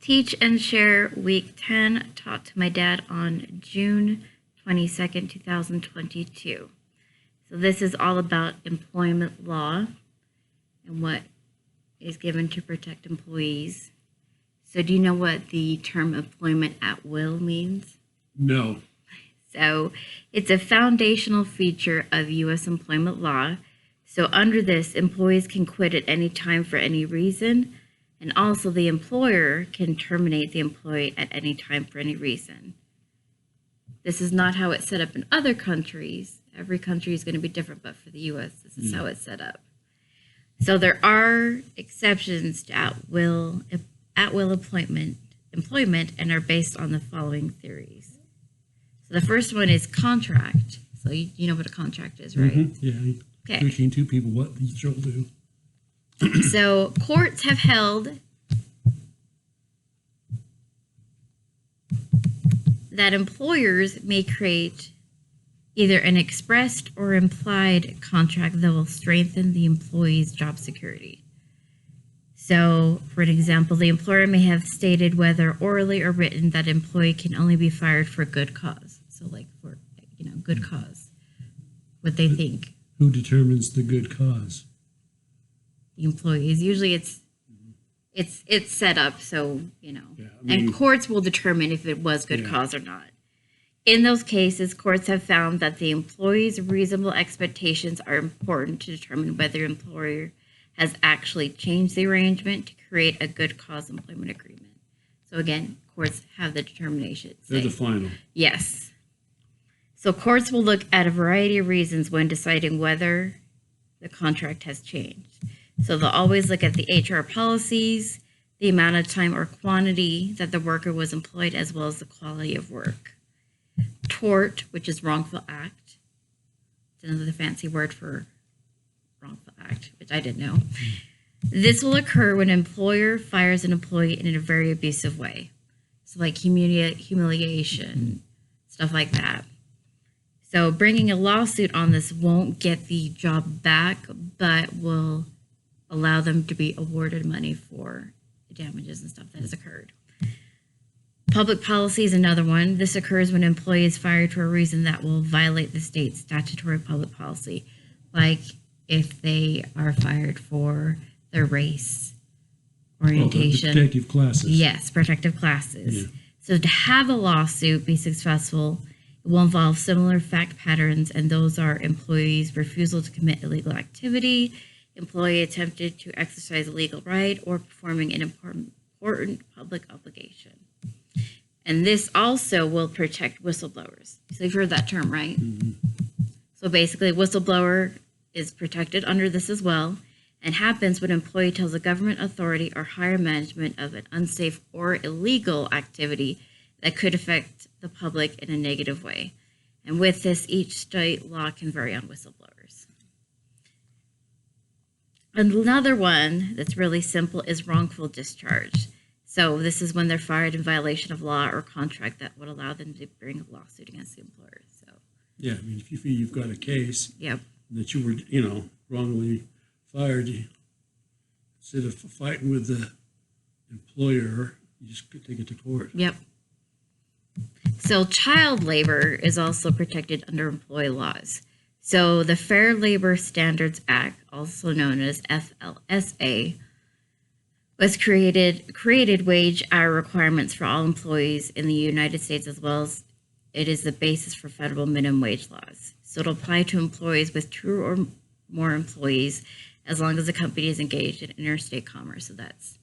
Teach and Share Week 10, taught to my dad on June 22nd, 2022. So this is all about employment law and what is given to protect employees. So do you know what the term employment at will means? No. So it's a foundational feature of U.S. employment law. So under this, employees can quit at any time for any reason, and also the employer can terminate the employee at any time for any reason. This is not how it's set up in other countries. Every country is going to be different, but for the U.S., this is how it's set up. So there are exceptions to at-will employment and are based on the following theories. So the first one is contract. So you know what a contract is, right? Mm-hmm. Yeah. Okay. Between two people, what each will do. So courts have held that employers may create either an expressed or implied contract that will strengthen the employee's job security. So, for an example, the employer may have stated whether orally or written that employee can only be fired for good cause. So, like for good cause. What they think. Who determines the good cause? The employees. Usually, it's set up so Yeah, and courts will determine if it was good cause or not. In those cases, courts have found that the employee's reasonable expectations are important to determine whether the employer has actually changed the arrangement to create a good cause employment agreement. So again, courts have the determination. They're the final. Yes. So courts will look at a variety of reasons when deciding whether the contract has changed. So they'll always look at the HR policies, the amount of time or quantity that the worker was employed, as well as the quality of work. Tort, which is wrongful act. It's another fancy word for wrongful act, which I didn't know. This will occur when an employer fires an employee in a very abusive way. So like humiliation, stuff like that. So bringing a lawsuit on this won't get the job back, but will allow them to be awarded money for the damages and stuff that has occurred. Public policy is another one. This occurs when an employee is fired for a reason that will violate the state's statutory public policy, like if they are fired for their race, orientation. The protective classes. Yes, protective classes. Yeah. So to have a lawsuit be successful, it will involve similar fact patterns, and those are employees' refusal to commit illegal activity, employee attempted to exercise a legal right, or performing an important public obligation. And this also will protect whistleblowers. So you've heard that term, right? Mm-hmm. So basically, whistleblower is protected under this as well, and happens when an employee tells a government authority or higher management of an unsafe or illegal activity that could affect the public in a negative way. And with this, each state law can vary on whistleblowers. Another one that's really simple is wrongful discharge. So this is when they're fired in violation of law or contract that would allow them to bring a lawsuit against the employer. So yeah, I mean, if you feel you've got a case that you were, wrongly fired, instead of fighting with the employer, you just could take it to court. Yep. So child labor is also protected under employee laws. So the Fair Labor Standards Act, also known as FLSA, was created wage hour requirements for all employees in the United States, as well as it is the basis for federal minimum wage laws. So it'll apply to employees with 2 or more employees as long as the company is engaged in interstate commerce. So that's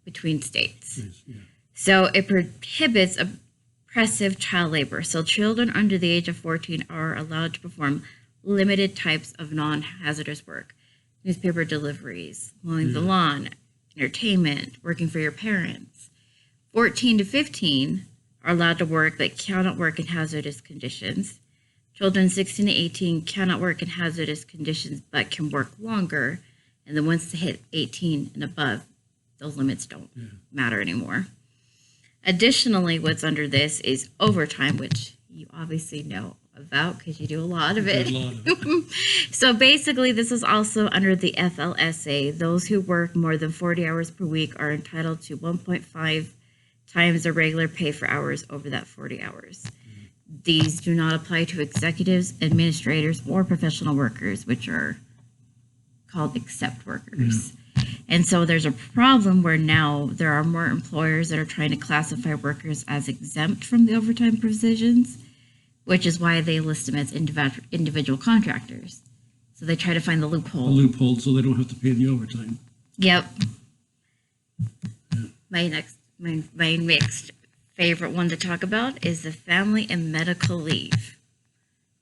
between states. Yes, yeah. So it prohibits oppressive child labor. So children under the age of 14 are allowed to perform limited types of non-hazardous work. Newspaper deliveries, mowing the lawn, entertainment, working for your parents. 14 to 15 are allowed to work but cannot work in hazardous conditions. Children 16 to 18 cannot work in hazardous conditions but can work longer. And then once they hit 18 and above, those limits don't matter anymore. Additionally, what's under this is overtime, which you obviously know about because you do a lot of it. So basically, this is also under the FLSA. Those who work more than 40 hours per week are entitled to 1.5 times the regular pay for hours over that 40 hours. These do not apply to executives, administrators, or professional workers, which are called exempt workers. And so there's a problem where now there are more employers that are trying to classify workers as exempt from the overtime provisions, which is why they list them as individual contractors. So they try to find the loophole. A loophole so they don't have to pay the overtime. Yep. Yeah. My next favorite one to talk about is the Family and Medical Leave,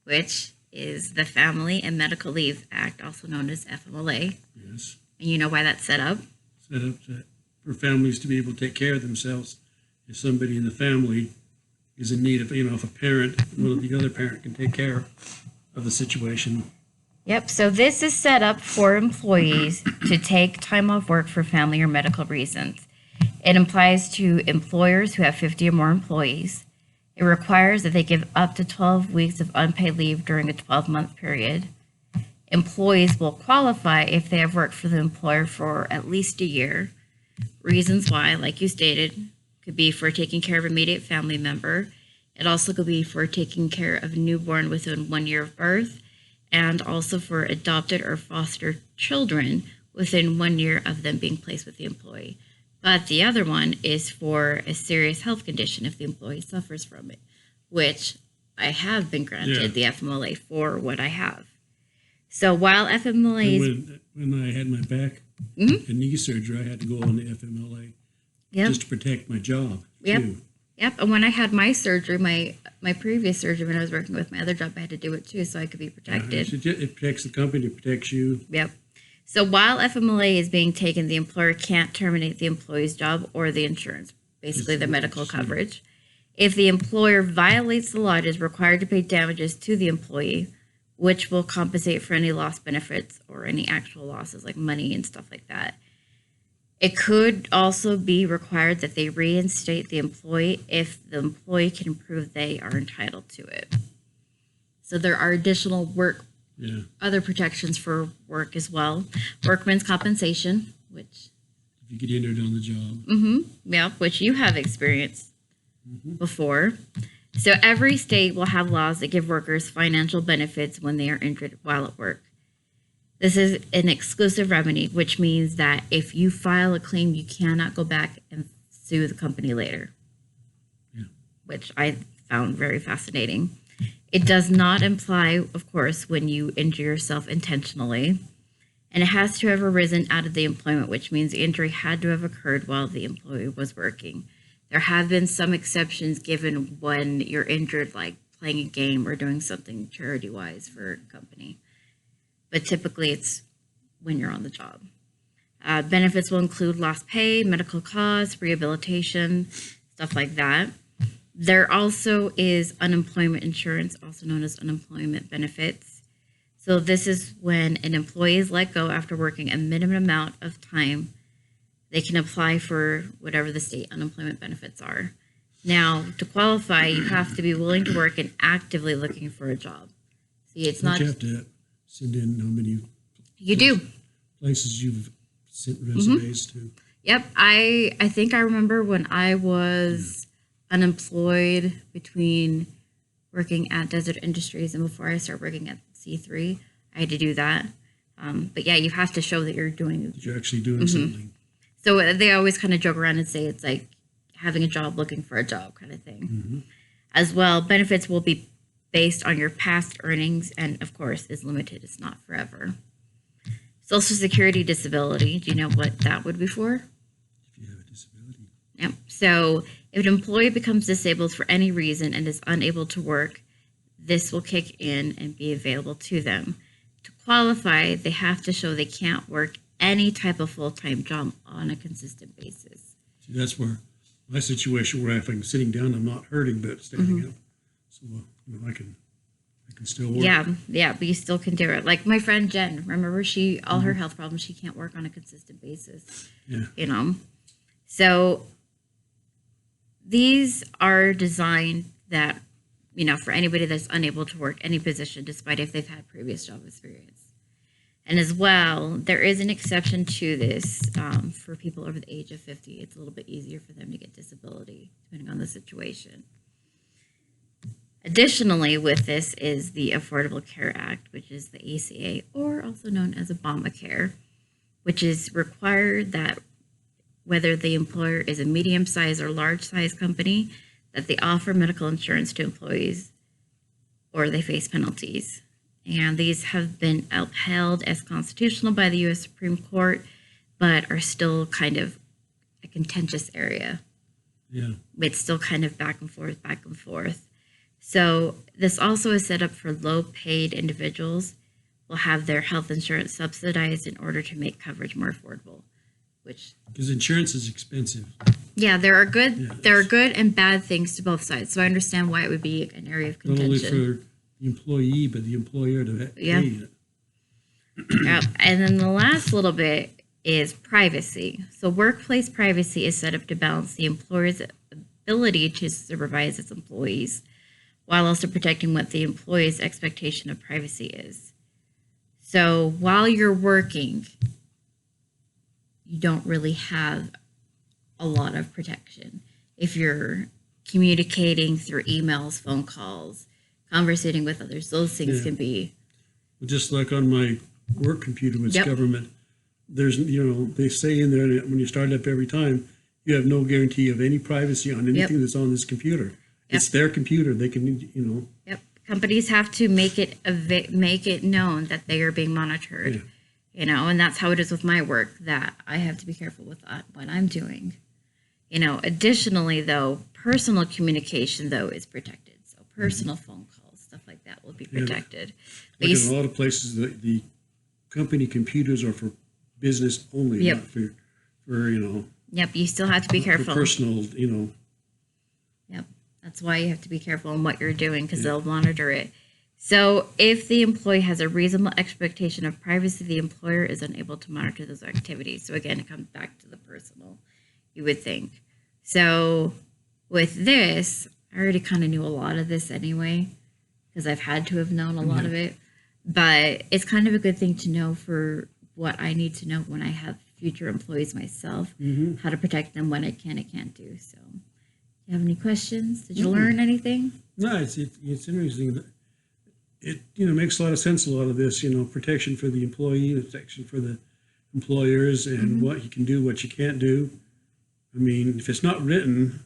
which is the Family and Medical Leave Act, also known as FMLA. Yes. And you know why that's set up? Set up for families to be able to take care of themselves. If somebody in the family is in need of, if a parent, the other parent can take care of the situation. Yep. So this is set up for employees to take time off work for family or medical reasons. It applies to employers who have 50 or more employees. It requires that they give up to 12 weeks of unpaid leave during a 12-month period. Employees will qualify if they have worked for the employer for at least a year. Reasons why, like you stated, could be for taking care of an immediate family member. It also could be for taking care of a newborn within 1 year of birth, and also for adopted or foster children within 1 year of them being placed with the employee. But the other one is for a serious health condition if the employee suffers from it, which I have been granted the FMLA for what I have. So while FMLA... When I had my back and knee surgery, I had to go on the FMLA just to protect my job, too. Yep, and when I had my surgery, my previous surgery, when I was working with my other job, I had to do it, too, so I could be protected. It protects the company, it protects you. Yep. So while FMLA is being taken, the employer can't terminate the employee's job or the insurance, basically the medical coverage. If the employer violates the law, it is required to pay damages to the employee, which will compensate for any lost benefits or any actual losses like money and stuff like that. It could also be required that they reinstate the employee if the employee can prove they are entitled to it. So there are additional other protections for work as well. Workman's compensation, which... If you get injured on the job. Yeah, which you have experienced before. So every state will have laws that give workers financial benefits when they are injured while at work. This is an exclusive remedy, which means that if you file a claim, you cannot go back and sue the company later, which I found very fascinating. It does not imply, of course, when you injure yourself intentionally, and it has to have arisen out of the employment, which means the injury had to have occurred while the employee was working. There have been some exceptions given when you're injured, like playing a game or doing something charity-wise for a company. But typically it's when you're on the job. Benefits will include lost pay, medical costs, rehabilitation, stuff like that. There also is unemployment insurance, also known as unemployment benefits. So this is when an employee is let go after working a minimum amount of time. They can apply for whatever the state unemployment benefits are. Now, to qualify, you have to be willing to work and actively looking for a job. See, it's not... You have to send in how many... You do. Places you've sent resumes to. Yep. I think I remember when I was unemployed between working at Desert Industries and before I started working at C3, I had to do that. But yeah, you have to show that you're doing... You're actually doing something. So they always kind of joke around and say it's like having a job looking for a job kind of thing. As well, benefits will be based on your past earnings and, of course, is limited. It's not forever. Social Security disability. Do you know what that would be for? If you have a disability. Yep. So if an employee becomes disabled for any reason and is unable to work, this will kick in and be available to them. To qualify, they have to show they can't work any type of full-time job on a consistent basis. See, that's where my situation, where if I'm sitting down, I'm not hurting, but standing up, so I can still work. Yeah, but you still can do it. Like my friend Jen, remember all her health problems, she can't work on a consistent basis. Yeah. So these are designed that, for anybody that's unable to work any position, despite if they've had previous job experience. And as well, there is an exception to this for people over the age of 50. It's a little bit easier for them to get disability, depending on the situation. Additionally, with this is the Affordable Care Act, which is the ACA, or also known as Obamacare, which is required that whether the employer is a medium-sized or large-sized company, that they offer medical insurance to employees or they face penalties. And these have been upheld as constitutional by the U.S. Supreme Court, but are still kind of a contentious area. Yeah. It's still kind of back and forth, back and forth. So this also is set up for low-paid individuals will have their health insurance subsidized in order to make coverage more affordable. Because insurance is expensive. Yeah, there are good and bad things to both sides. So I understand why it would be an area of contention. Not only for the employee, but the employer to pay it. Yep. And then the last little bit is privacy. So workplace privacy is set up to balance the employer's ability to supervise its employees while also protecting what the employee's expectation of privacy is. So while you're working, you don't really have a lot of protection. If you're communicating through emails, phone calls, conversating with others, those things can be. Just like on my work computer with government, there's, they say in there when you start up every time, you have no guarantee of any privacy on anything that's on this computer. It's their computer. They can, Yep. Companies have to make it known that they are being monitored. And that's how it is with my work, that I have to be careful with what I'm doing. Additionally, though, personal communication, though, is protected. So personal phone calls, stuff like that will be protected. Like in a lot of places, the company computers are for business only, not for. Yep, you still have to be careful. For personal, Yep, that's why you have to be careful in what you're doing, because they'll monitor it. So if the employee has a reasonable expectation of privacy, the employer is unable to monitor those activities. So again, it comes back to the personal, you would think. So with this, I already kind of knew a lot of this anyway, because I've had to have known a lot of it. But it's kind of a good thing to know for what I need to know when I have future employees myself, how to protect them, what I can and can't do. So do you have any questions? Did you learn anything? No, it's interesting. It makes a lot of sense, a lot of this, protection for the employee, protection for the employers, and what you can do, what you can't do. I mean, if it's not written,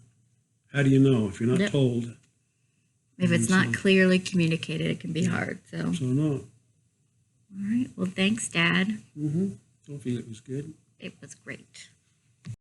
how do you know if you're not told? If it's not clearly communicated, it can be hard. So no. All right. Well, thanks, Dad. Hopefully it was good. It was great.